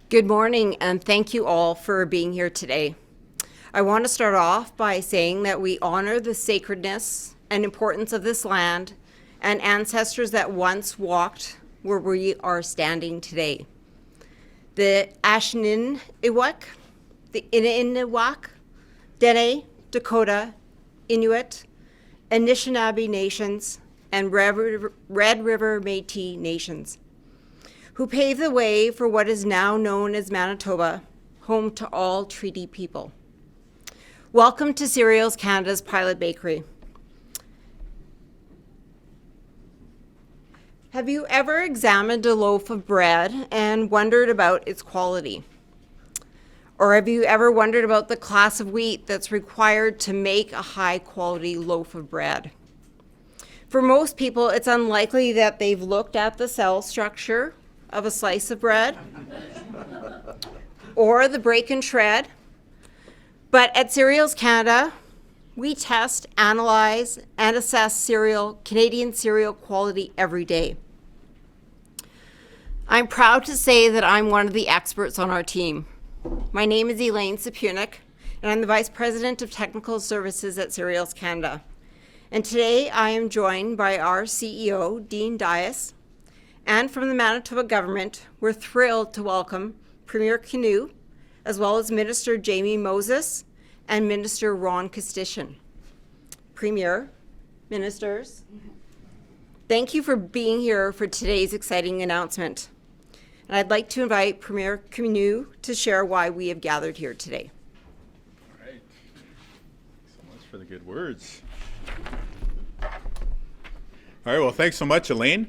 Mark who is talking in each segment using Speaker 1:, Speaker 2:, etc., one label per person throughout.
Speaker 1: Good morning, and thank you all for being here today. I want to start off by saying that we honor the sacredness and importance of this land and ancestors that once walked where we are standing today. The Anishinaabe, the Innuwak, Dene, Dakota, Inuit, Anishinaabe nations, and Red River Métis nations, who paved the way for what is now known as Manitoba, home to all treaty people. Welcome to Cereals Canada's Pilot Bakery. Have you ever examined a loaf of bread and wondered about its quality? Or have you ever wondered about the class of wheat that's required to make a high-quality loaf of bread? For most people, it's unlikely that they've looked at the cell structure of a slice of bread or the break and shred. But at Cereals Canada, we test, analyze, and assess Canadian cereal quality every day. I'm proud to say that I'm one of the experts on our team. My name is Elaine Sapunik, and I'm the Vice President of Technical Services at Cereals Canada. And today I am joined by our CEO, Dean Dias, and from the Manitoba government, we're thrilled to welcome Premier Kinew, as well as Minister Jamie Moses and Minister Ron Kostyshin. Premier, ministers, thank you for being here for today's exciting announcement. And I'd like to invite Premier Kinew to share why we have gathered here today.
Speaker 2: All right. Thanks so much for the good words. All right, well, thanks so much, Elaine.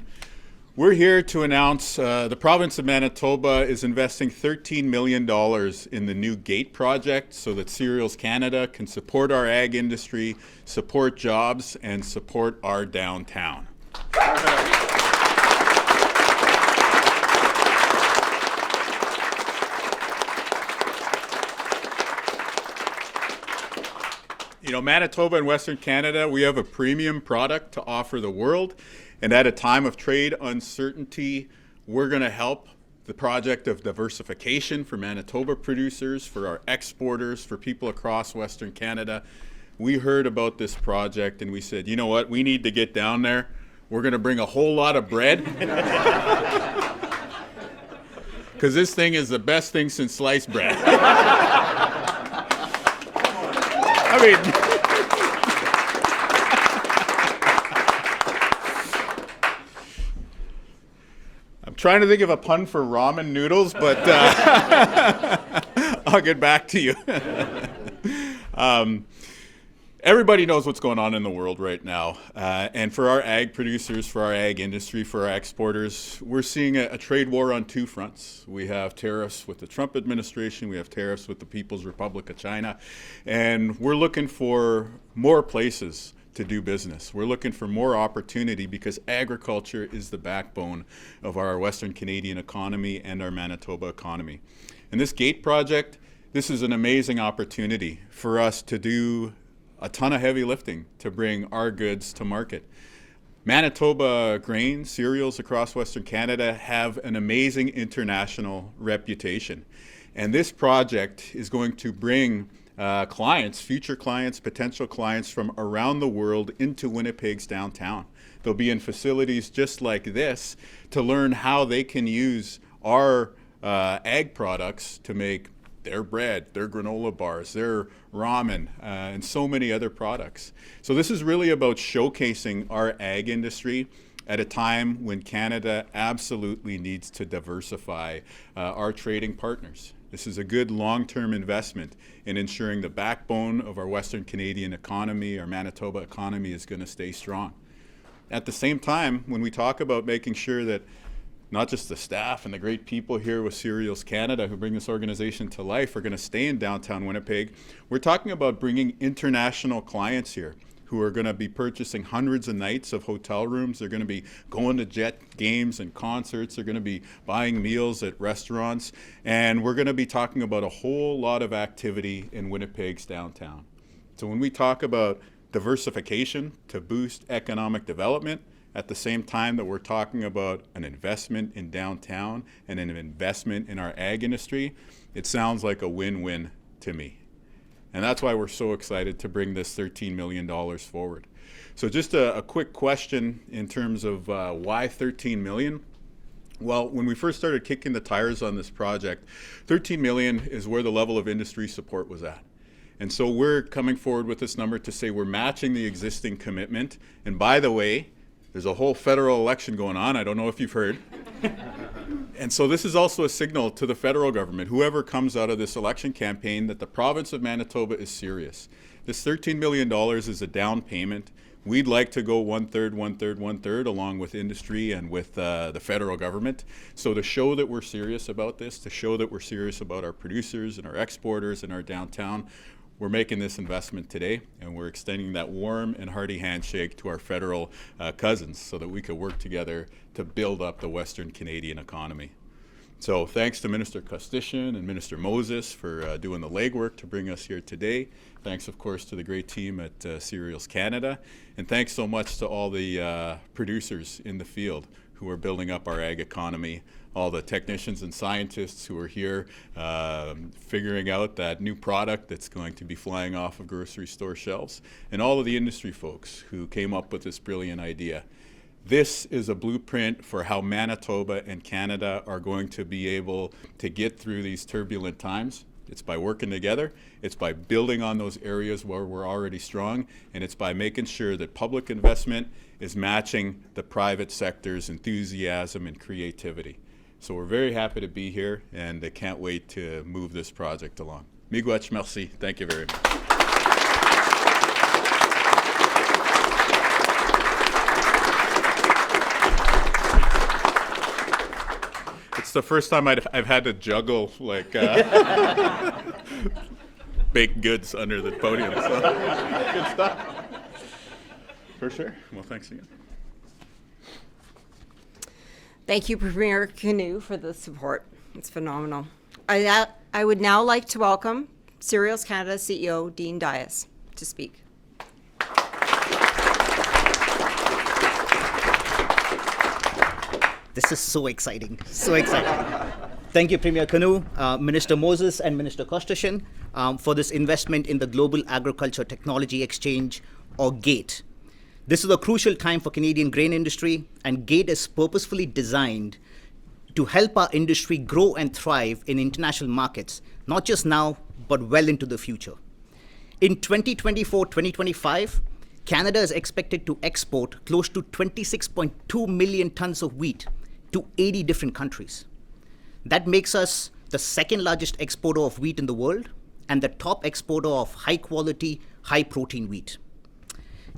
Speaker 2: We're here to announce the province of Manitoba is investing $13 million in the new gate project so that Cereals Canada can support our ag industry, support jobs, and support our downtown. You know, Manitoba and Western Canada, we have a premium product to offer the world. And at a time of trade uncertainty, we're going to help the project of diversification for Manitoba producers, for our exporters, for people across Western Canada. We heard about this project and we said, you know what, we need to get down there. We're going to bring a whole lot of bread. Because this thing is the best thing since sliced bread. I mean, I'm trying to think of a pun for ramen noodles, but I'll get back to you. Everybody knows what's going on in the world right now. And for our ag producers, for our ag industry, for our exporters, we're seeing a trade war on two fronts. We have tariffs with the Trump administration. We have tariffs with the People's Republic of China. And we're looking for more places to do business. We're looking for more opportunity because agriculture is the backbone of our Western Canadian economy and our Manitoba economy. And this gate project, this is an amazing opportunity for us to do a ton of heavy lifting to bring our goods to market. Manitoba grain, cereals across Western Canada have an amazing international reputation. And this project is going to bring clients, future clients, potential clients from around the world into Winnipeg's downtown. They'll be in facilities just like this to learn how they can use our ag products to make their bread, their granola bars, their ramen, and so many other products. So this is really about showcasing our ag industry at a time when Canada absolutely needs to diversify our trading partners. This is a good long-term investment in ensuring the backbone of our Western Canadian economy, our Manitoba economy, is going to stay strong. At the same time, when we talk about making sure that not just the staff and the great people here with Cereals Canada who bring this organization to life are going to stay in downtown Winnipeg, we're talking about bringing international clients here who are going to be purchasing hundreds of nights of hotel rooms. They're going to be going to Jet games and concerts. They're going to be buying meals at restaurants. And we're going to be talking about a whole lot of activity in Winnipeg's downtown. So when we talk about diversification to boost economic development, at the same time that we're talking about an investment in downtown and an investment in our ag industry, it sounds like a win-win to me. And that's why we're so excited to bring this $13 million forward. So just a quick question in terms of why 13 million? Well, when we first started kicking the tires on this project, 13 million is where the level of industry support was at. And so we're coming forward with this number to say we're matching the existing commitment. And by the way, there's a whole federal election going on. I don't know if you've heard. And so this is also a signal to the federal government, whoever comes out of this election campaign, that the province of Manitoba is serious. This $13 million is a down payment. We'd like to go 1/3, 1/3, 1/3 along with industry and with the federal government. So to show that we're serious about this, to show that we're serious about our producers and our exporters and our downtown, we're making this investment today, and we're extending that warm and hearty handshake to our federal cousins so that we could work together to build up the Western Canadian economy. So thanks to Minister Costician and Minister Moses for doing the legwork to bring us here today. Thanks, of course, to the great team at Cereals Canada. And thanks so much to all the producers in the field who are building up our ag economy, all the technicians and scientists who are here figuring out that new product that's going to be flying off of grocery store shelves, and all of the industry folks who came up with this brilliant idea. This is a blueprint for how Manitoba and Canada are going to be able to get through these turbulent times. It's by working together, it's by building on those areas where we're already strong, and it's by making sure that public investment is matching the private sector's enthusiasm and creativity. So we're very happy to be here, and I can't wait to move this project along. Miigwech, merci. Thank you very much. It's the first time I've had to juggle like baked goods under the podium. So good stuff. For sure. Well, thanks again.
Speaker 1: Thank you, Premier Kinew, for the support. It's phenomenal. I would now like to welcome Cereals Canada CEO Dean Dias to speak.
Speaker 3: This is so exciting, so exciting. Thank you, Premier Kinew, Minister Moses and Minister Costician for this investment in the Global Agriculture Technology Exchange, or GATE. This is a crucial time for Canadian grain industry, and GATE is purposefully designed to help our industry grow and thrive in international markets, not just now, but well into the future. In 2024-2025, Canada is expected to export close to 26.2 million tons of wheat to 80 different countries. That makes us the second largest exporter of wheat in the world and the top exporter of high quality, high protein wheat.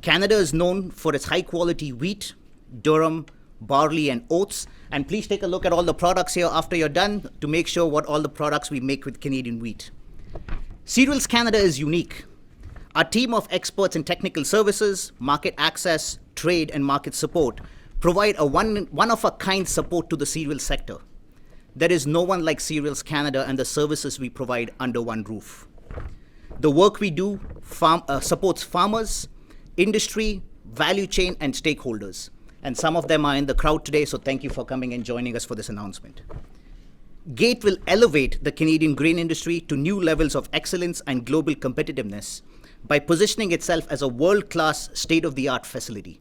Speaker 3: Canada is known for its high quality wheat, durum, barley, and oats. And please take a look at all the products here after you're done to make sure what all the products we make with Canadian wheat. Cereals Canada is unique. Our team of experts in technical services, market access, trade, and market support provide a one-of-a-kind support to the cereal sector. There is no one like Cereals Canada and the services we provide under one roof. The work we do supports farmers, industry, value chain, and stakeholders. And some of them are in the crowd today, so thank you for coming and joining us for this announcement. GATE will elevate the Canadian grain industry to new levels of excellence and global competitiveness by positioning itself as a world-class, state-of-the-art facility.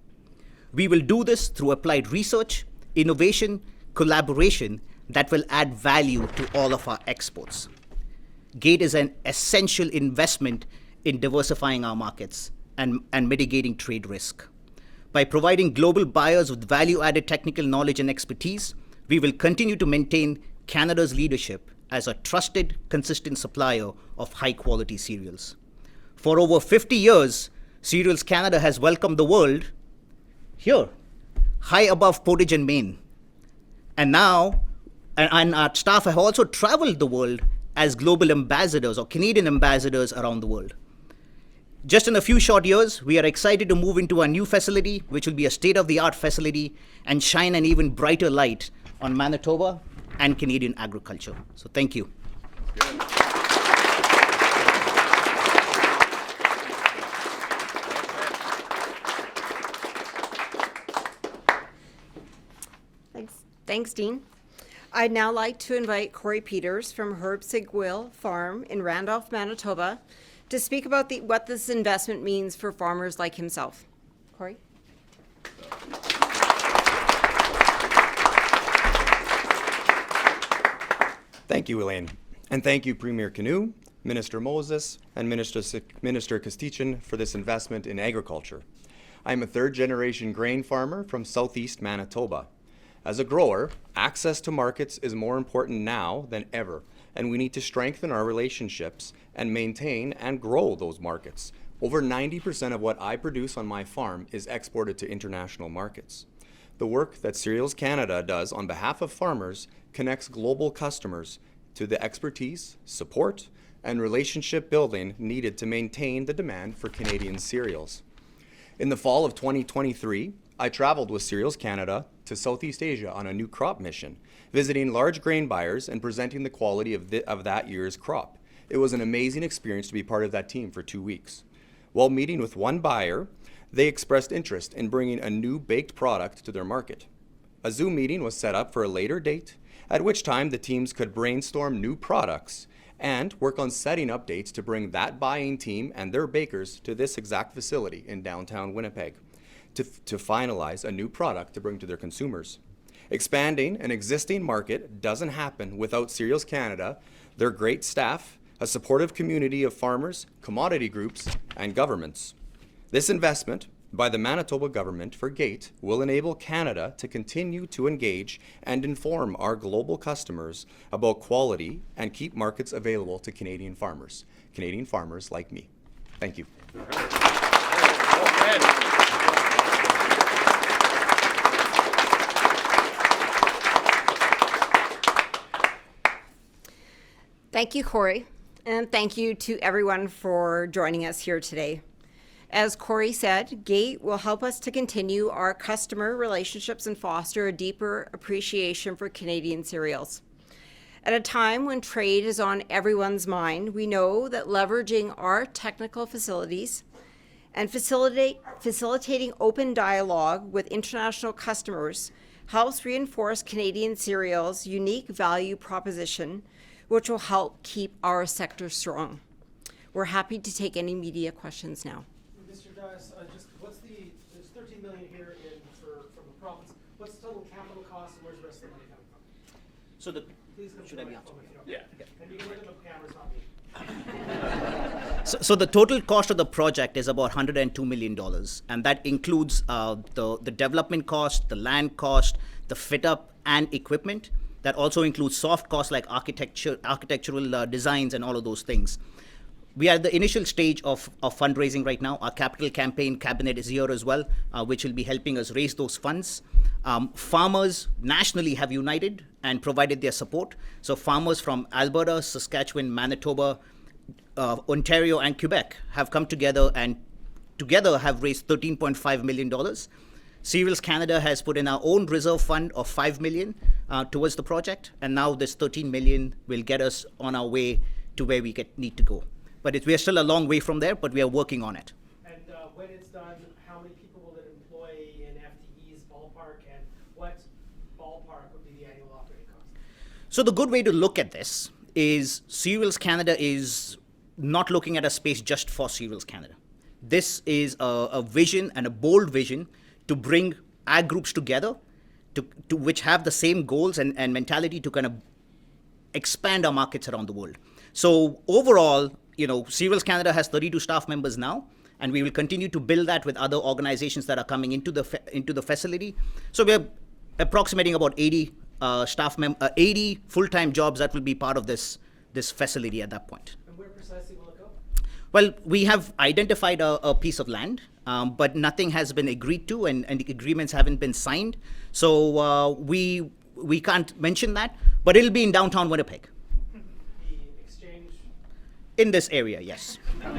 Speaker 3: We will do this through applied research, innovation, collaboration that will add value to all of our exports. GATE is an essential investment in diversifying our markets and mitigating trade risk. By providing global buyers with value-added technical knowledge and expertise, we will continue to maintain Canada's leadership as a trusted, consistent supplier of high-quality cereals. For over 50 years, Cereals Canada has welcomed the world here, high above Portage and Maine. And now, and our staff have also traveled the world as global ambassadors or Canadian ambassadors around the world. Just in a few short years, we are excited to move into our new facility, which will be a state-of-the-art facility and shine an even brighter light on Manitoba and Canadian agriculture. So thank you.
Speaker 1: Thanks, Dean. I'd now like to invite Corey Peters from Herb Sigwil Farm in Randolph, Manitoba, to speak about what this investment means for farmers like himself. Corey?
Speaker 4: Thank you, Elaine. And thank you, Premier Kinew, Minister Moses, and Minister Kostichin for this investment in agriculture. I'm a third-generation grain farmer from southeast Manitoba. As a grower, access to markets is more important now than ever, and we need to strengthen our relationships and maintain and grow those markets. Over 90% of what I produce on my farm is exported to international markets. The work that Cereals Canada does on behalf of farmers connects global customers to the expertise, support, and relationship building needed to maintain the demand for Canadian cereals. In the fall of 2023, I traveled with Cereals Canada to Southeast Asia on a new crop mission, visiting large grain buyers and presenting the quality of that year's crop. It was an amazing experience to be part of that team for 2 weeks. While meeting with one buyer, they expressed interest in bringing a new baked product to their market. A Zoom meeting was set up for a later date, at which time the teams could brainstorm new products and work on setting up dates to bring that buying team and their bakers to this exact facility in downtown Winnipeg to finalize a new product to bring to their consumers. Expanding an existing market doesn't happen without Cereals Canada, their great staff, a supportive community of farmers, commodity groups, and governments. This investment by the Manitoba government for GATE will enable Canada to continue to engage and inform our global customers about quality and keep markets available to Canadian farmers like me. Thank you.
Speaker 1: Thank you, Corey, and thank you to everyone for joining us here today. As Corey said, GATE will help us to continue our customer relationships and foster a deeper appreciation for Canadian cereals. At a time when trade is on everyone's mind, we know that leveraging our technical facilities and facilitating open dialogue with international customers helps reinforce Canadian cereals' unique value proposition, which will help keep our sector strong. We're happy to take any media questions now.
Speaker 5: Mr. Dias, there's 13 million here from the province. What's the total capital cost and where's the rest of the money coming from?
Speaker 3: So
Speaker 5: Please come to
Speaker 3: should
Speaker 5: the
Speaker 3: I be
Speaker 5: microphone if you don't.
Speaker 2: Yeah.
Speaker 5: And you can look at the cameras, not me.
Speaker 3: So the total cost of the project is about $102 million, and that includes the development cost, the land cost, the fit up and equipment. That also includes soft costs like architectural designs and all of those things. We are at the initial stage of fundraising right now. Our capital campaign cabinet is here as well, which will be helping us raise those funds. Farmers nationally have united and provided their support. So farmers from Alberta, Saskatchewan, Manitoba, Ontario, and Quebec have come together and together have raised $13.5 million. Cereals Canada has put in our own reserve fund of $5 million towards the project, and now this $13 million will get us on our way to where we need to go. But we are still a long way from there, but we are working on it.
Speaker 5: And when it's done, how many people will it employ in FTEs ballpark, and what ballpark would be the annual operating cost?
Speaker 3: So the good way to look at this is Cereals Canada is not looking at a space just for Cereals Canada. This is a vision and a bold vision to bring ag groups together, to which have the same goals and mentality to kind of expand our markets around the world. So overall, Cereals Canada has 32 staff members now, and we will continue to build that with other organizations that are coming into the facility. So we're approximating about 80 80 full-time jobs that will be part of this facility at that point.
Speaker 5: And where precisely will it go?
Speaker 3: Well, we have identified a piece of land, but nothing has been agreed to, and the agreements haven't been signed. So we can't mention that, but it'll be in downtown Winnipeg.
Speaker 5: The exchange?
Speaker 3: In this area, yes.
Speaker 5: And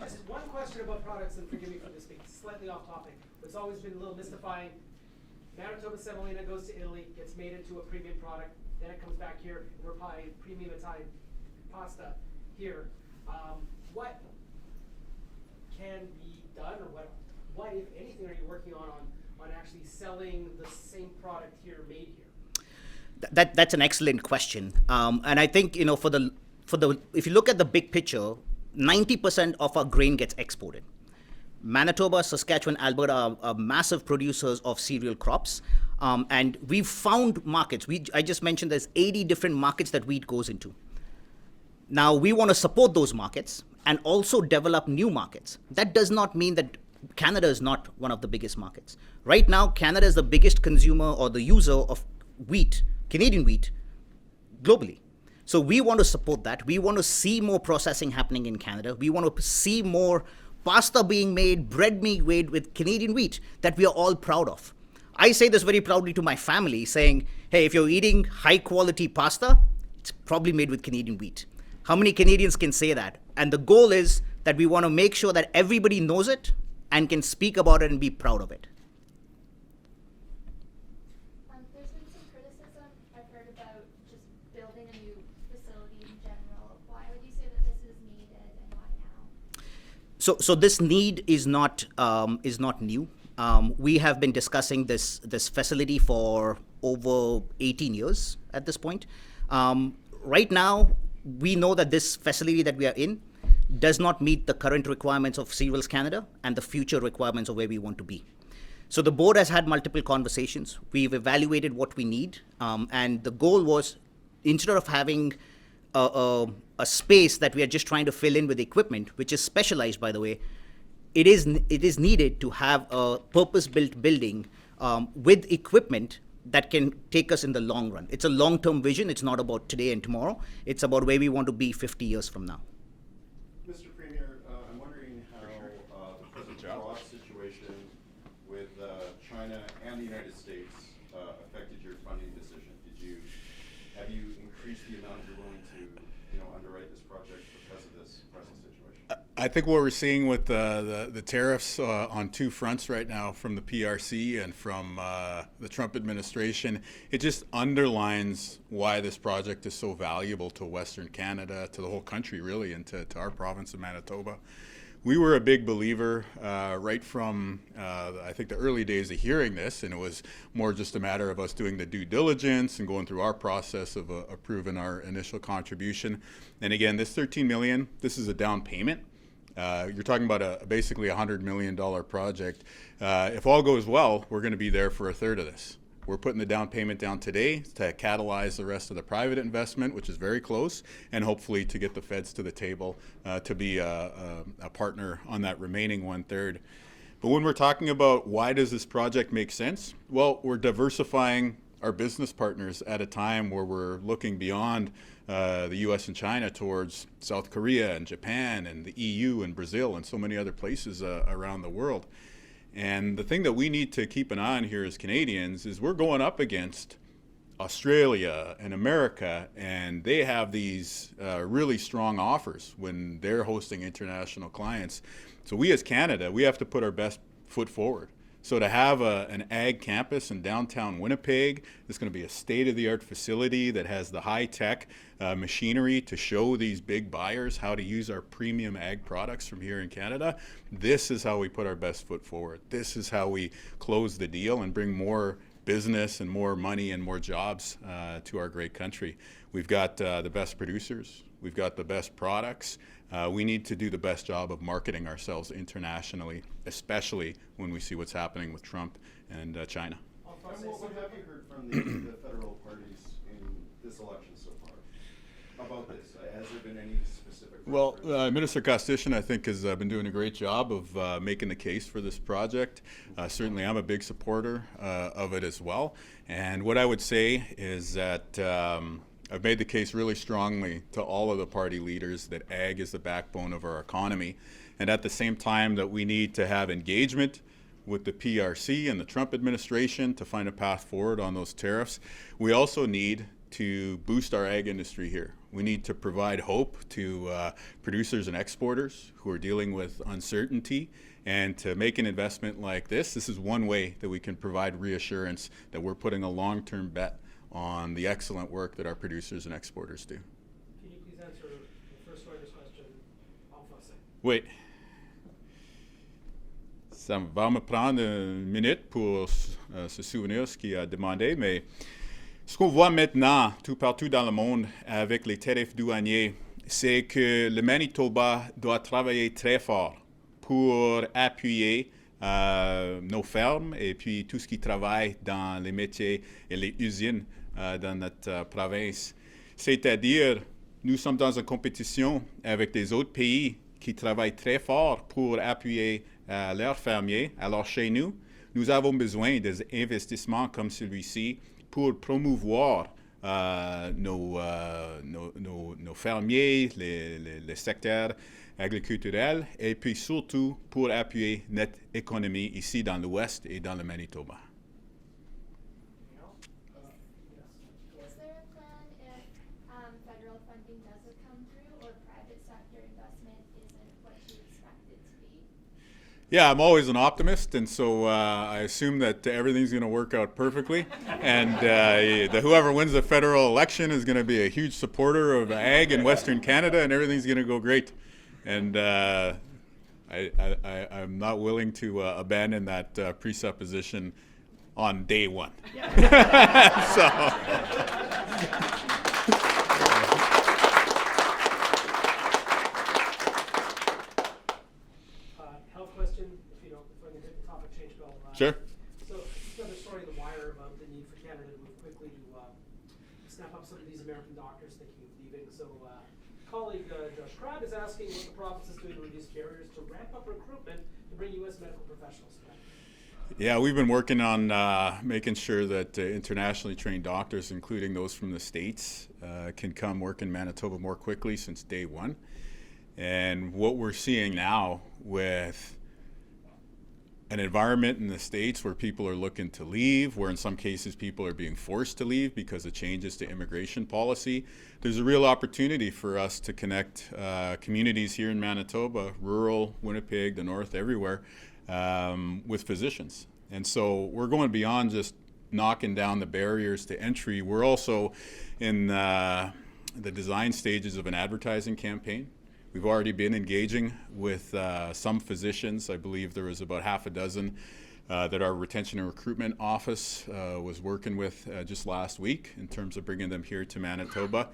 Speaker 5: just one question about products, and forgive me for this being slightly off topic, but it's always been a little mystifying. Manitoba semolina goes to Italy, gets made into a premium product, then it comes back here, and we're buying premium Italian pasta here. What can be done, or what what, if anything, are you working on actually selling the same product here, made here?
Speaker 3: That's an excellent question, and I think if you look at the big picture, 90% of our grain gets exported. Manitoba, Saskatchewan, Alberta are massive producers of cereal crops, and we've found markets. I just mentioned there's 80 different markets that wheat goes into. Now we want to support those markets and also develop new markets. That does not mean that Canada is not one of the biggest markets. Right now, Canada is the biggest consumer or the user of wheat, Canadian wheat, globally. So we want to support that. We want to see more processing happening in Canada. We want to see more pasta being made, bread being made with Canadian wheat that we are all proud of. I say this very proudly to my family, saying, hey, if you're eating high quality pasta, it's probably made with Canadian wheat. How many Canadians can say that? And the goal is that we want to make sure that everybody knows it and can speak about it and be proud of it.
Speaker 6: There's been some criticism I've heard about just building a new facility in general. Why would you say that this is needed and why now?
Speaker 3: So this need is not new. We have been discussing this facility for over 18 years at this point. Right now, we know that this facility that we are in does not meet the current requirements of Cereals Canada and the future requirements of where we want to be. So the board has had multiple conversations. We've evaluated what we need, and the goal was, instead of having a space that we are just trying to fill in with equipment, which is specialized, by the way, it is needed to have a purpose-built building with equipment that can take us in the long run. It's a long-term vision. It's not about today and tomorrow. It's about where we want to be 50 years from now.
Speaker 7: Mr. Premier, I'm wondering how the present broad situation with China and the United States affected your funding decision. Have you increased the amount you're willing to underwrite this project because of this present situation?
Speaker 2: I think what we're seeing with the tariffs on two fronts right now, from the PRC and from the Trump administration, it just underlines why this project is so valuable to Western Canada, to the whole country really, and to our province of Manitoba. We were a big believer right from, I think, the early days of hearing this, and it was more just a matter of us doing the due diligence and going through our process of approving our initial contribution. And again, this $13 million, this is a down payment. You're talking about basically $100 million project. If all goes well, we're going to be there for a third of this. We're putting the down payment down today to catalyze the rest of the private investment, which is very close, and hopefully to get the feds to the table to be a partner on that remaining 1/3. But when we're talking about why does this project make sense? Well, we're diversifying our business partners at a time where we're looking beyond the US and China towards South Korea and Japan and the EU and Brazil and so many other places around the world. And the thing that we need to keep an eye on here as Canadians is we're going up against Australia and America, and they have these really strong offers when they're hosting international clients. So we as Canada, we have to put our best foot forward. So to have an ag campus in downtown Winnipeg, it's going to be a state-of-the-art facility that has the high-tech machinery to show these big buyers how to use our premium ag products from here in Canada. This is how we put our best foot forward. This is how we close the deal and bring more business and more money and more jobs to our great country. We've got the best producers. We've got the best products. We need to do the best job of marketing ourselves internationally, especially when we see what's happening with Trump and China.
Speaker 7: And what have you heard from the federal parties in this election so far about this? Has there been any specific?
Speaker 2: Well, Minister Kostyshin, I think, has been doing a great job of making the case for this project. Certainly, I'm a big supporter of it as well. And what I would say is that I've made the case really strongly to all of the party leaders that ag is the backbone of our economy. And at the same time that we need to have engagement with the PRC and the Trump administration to find a path forward on those tariffs, we also need to boost our ag industry here. We need to provide hope to producers and exporters who are dealing with uncertainty, and to make an investment like this is one way that we can provide reassurance that we're putting a long-term bet on the excellent work that our producers and exporters do.
Speaker 5: Can you please answer the first writer's question en français?
Speaker 2: Oui. Ça va me prendre une minute pour se souvenir ce qu'il a demandé, mais ce qu'on voit maintenant tout partout dans le monde avec les tarifs douaniers, c'est que le Manitoba doit travailler très fort pour appuyer nos fermes et puis tout ce qui travaille dans les métiers et les usines dans notre province. C'est-à-dire, nous sommes dans une compétition avec des autres pays qui travaillent très fort pour appuyer leurs fermiers. Alors chez nous, nous avons besoin des investissements comme celui-ci pour promouvoir nos fermiers, les secteurs agriculturels et puis surtout pour appuyer notre économie ici dans l'Ouest et dans le Manitoba.
Speaker 6: Is there a plan if federal funding doesn't come through or private sector investment isn't what you expect it to be?
Speaker 2: Yeah, I'm always an optimist, and so I assume that everything's going to work out perfectly. And whoever wins the federal election is going to be a huge supporter of ag in Western Canada, and everything's going to go great. And I'm not willing to abandon that presupposition on day one. So.
Speaker 5: Health question, if we can hit the topic change, Bill.
Speaker 2: Sure.
Speaker 5: So, another story in the wire about the need for Canada to move quickly to snap up some of these American doctors thinking of leaving. So, colleague Josh Crabb is asking what the province is doing to reduce barriers to ramp up recruitment to bring U.S. medical professionals back.
Speaker 2: Yeah, we've been working on making sure that internationally trained doctors, including those from the States, can come work in Manitoba more quickly since day one. And what we're seeing now with an environment in the States where people are looking to leave, where in some cases people are being forced to leave because of changes to immigration policy, there's a real opportunity for us to connect communities here in Manitoba, rural, Winnipeg, the north, everywhere, with physicians. And so we're going beyond just knocking down the barriers to entry. We're also in the design stages of an advertising campaign. We've already been engaging with some physicians. I believe there was about half a dozen that our retention and recruitment office was working with just last week in terms of bringing them here to Manitoba.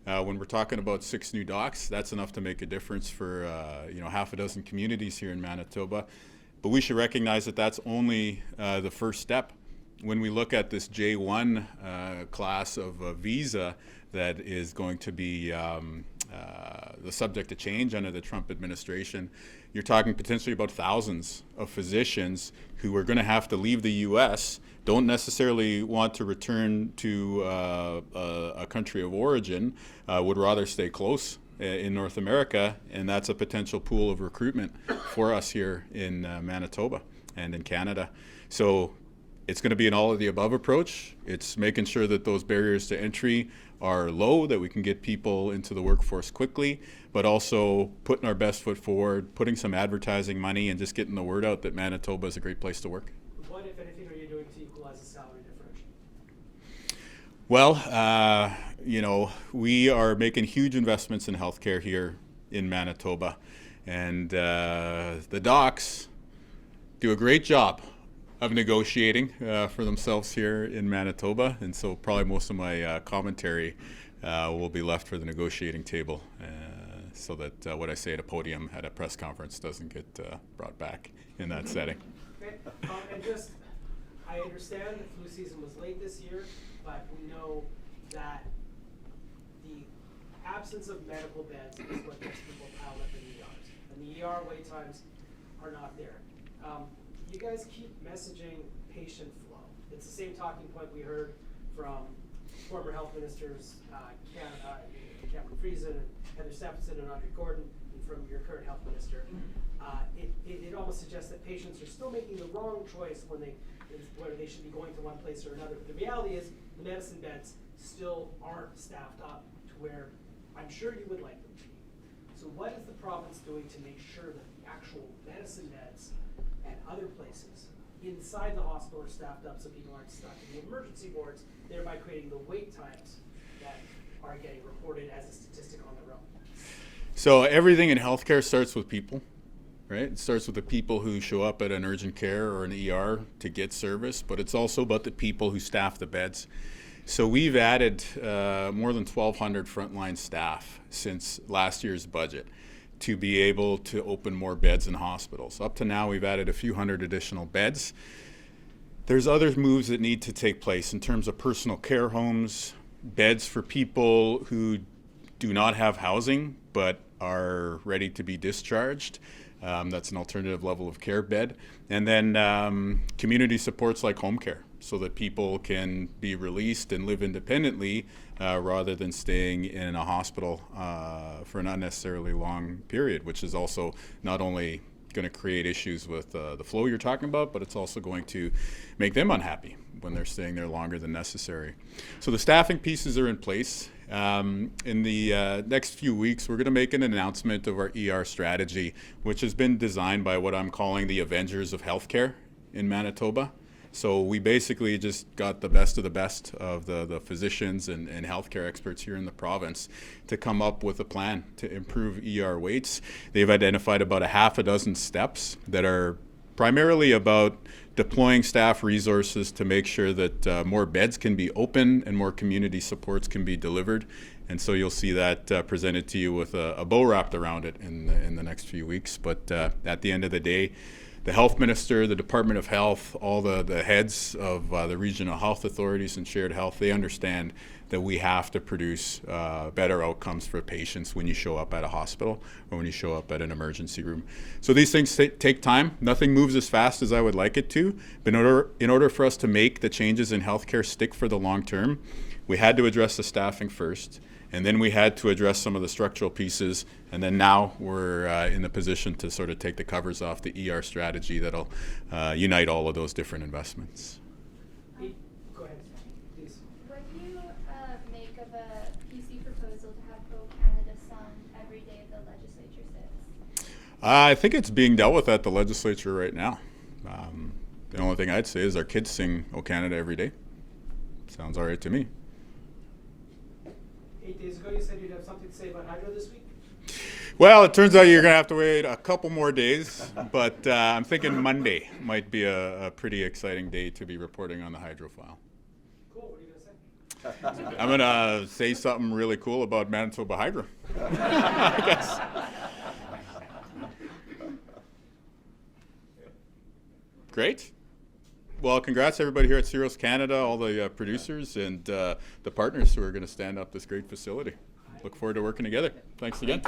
Speaker 2: When we're talking about 6 new docs, that's enough to make a difference for half a dozen communities here in Manitoba. But we should recognize that that's only the first step. When we look at this J1 class of visa that is going to be the subject of change under the Trump administration, you're talking potentially about thousands of physicians who are going to have to leave the U.S., don't necessarily want to return to a country of origin, would rather stay close in North America, and that's a potential pool of recruitment for us here in Manitoba and in Canada. So it's going to be an all of the above approach. It's making sure that those barriers to entry are low, that we can get people into the workforce quickly, but also putting our best foot forward, putting some advertising money, and just getting the word out that Manitoba is a great place to work.
Speaker 5: What, if anything, are you doing to equalize the salary differential?
Speaker 2: Well, we are making huge investments in healthcare here in Manitoba, and the docs do a great job of negotiating for themselves here in Manitoba, and so probably most of my commentary will be left for the negotiating table, so that what I say at a podium at a press conference doesn't get brought back in that setting.
Speaker 5: Okay, I understand the flu season was late this year, but we know that the absence of medical beds is what gets people piled up in ERs, and the ER wait times are not there. You guys keep messaging patient flow. It's the same talking point we heard from former health ministers, Cameron Friesen, and Heather Stephenson, and Audrey Gordon, and from your current health minister. It almost suggests that patients are still making the wrong choice whether they should be going to one place or another. But the reality is the medicine beds still aren't staffed up to where I'm sure you would like them to be. So what is the province doing to make sure that the actual medicine beds and other places inside the hospital are staffed up so people aren't stuck in the emergency wards, thereby creating the wait times that are getting reported as a statistic on their own?
Speaker 2: So everything in healthcare starts with people. right? It starts with the people who show up at an urgent care or an ER to get service, but it's also about the people who staff the beds. So we've added more than 1,200 frontline staff since last year's budget to be able to open more beds in hospitals. Up to now, we've added a few hundred additional beds. There's other moves that need to take place in terms of personal care homes, beds for people who do not have housing but are ready to be discharged. That's an alternative level of care bed. And then community supports like home care, so that people can be released and live independently rather than staying in a hospital for an unnecessarily long period, which is also not only going to create issues with the flow you're talking about, but it's also going to make them unhappy when they're staying there longer than necessary. So the staffing pieces are in place. In the next few weeks, we're going to make an announcement of our ER strategy, which has been designed by what I'm calling the Avengers of Healthcare in Manitoba. So we basically just got the best of the physicians and healthcare experts here in the province to come up with a plan to improve ER waits. They've identified about a half a dozen steps that are primarily about deploying staff resources to make sure that more beds can be open and more community supports can be delivered. And so you'll see that presented to you with a bow wrapped around it in the next few weeks. But at the end of the day, the health minister, the Department of Health, all the heads of the regional health authorities and shared health, they understand that we have to produce better outcomes for patients when you show up at a hospital or when you show up at an emergency room. So these things take time. Nothing moves as fast as I would like it to. But in order for us to make the changes in healthcare stick for the long term, we had to address the staffing first. And then we had to address some of the structural pieces, and then now we're in the position to sort of take the covers off the ER strategy that'll unite all of those different investments.
Speaker 5: Go ahead, please.
Speaker 6: What do you make of a PC proposal to have Go Canada sung every day the legislature sits?
Speaker 2: I think it's being dealt with at the legislature right now. The only thing I'd say is our kids sing O Canada every day. Sounds all right to me.
Speaker 5: 8 days ago, you said you'd have something to say about hydro this week?
Speaker 2: Well, it turns out you're going to have to wait a couple more days, but I'm thinking Monday might be a pretty exciting day to be reporting on the hydro file.
Speaker 5: Cool, what are you going to say?
Speaker 2: I'm going to say something really cool about Manitoba Hydro, I guess. Great. Well, congrats everybody here at Ceros Canada, all the producers and the partners who are going to stand up this great facility. Look forward to working together. Thanks again.